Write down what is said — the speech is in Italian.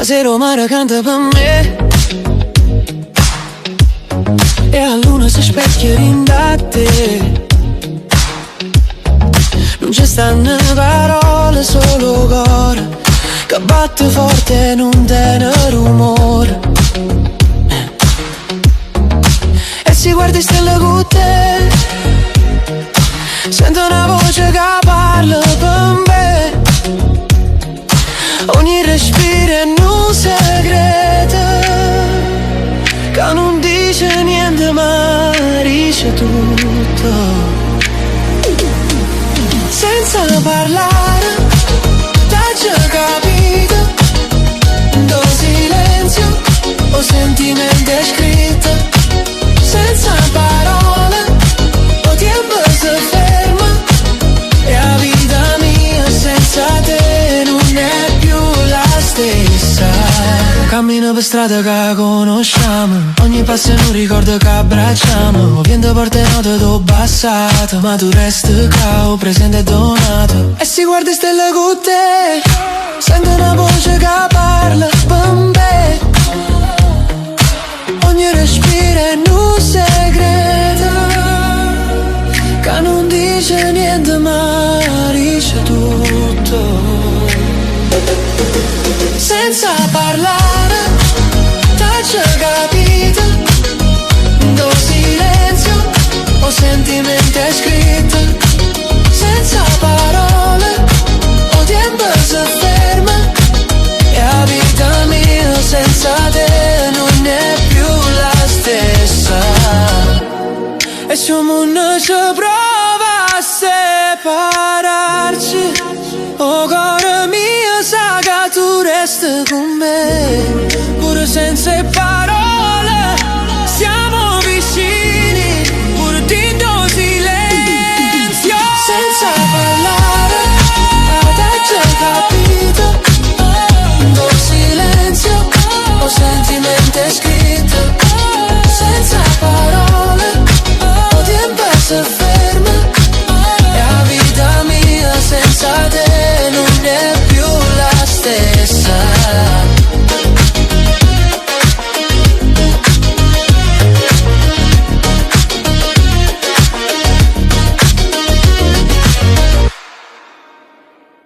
se Romara canta per me e a luna si specchia in te. Non ci stanno parole, solo cuore che batte forte e non tiene rumore. E si guarda stelle con te, sento una voce che parla per me. Ogni respiro è un segreto che non dice niente ma dice tutto. Senza parlare, t'hai già capito, do silenzio o sentimento è scritto. Senza parole, o tempo si ferma e la vita mia senza te non è più la stessa. Cammino per strada che conosciamo, ogni passo è un ricordo che abbracciamo. Vento porta note t'ho passato, ma tu resti cao, presente e donato. E si guarda stelle con te, sento una voce che parla per me. Ogni respiro è un segreto che non dice niente ma dice tutto. Senza parlare, t'hai già capito, do silenzio o sentimento è scritto. Senza parole, o tempo si ferma e la vita mia senza te non è più la stessa. E se un mondo ci prova a separarci, oh cuore mio sa che tu resti con me, pure senza parole.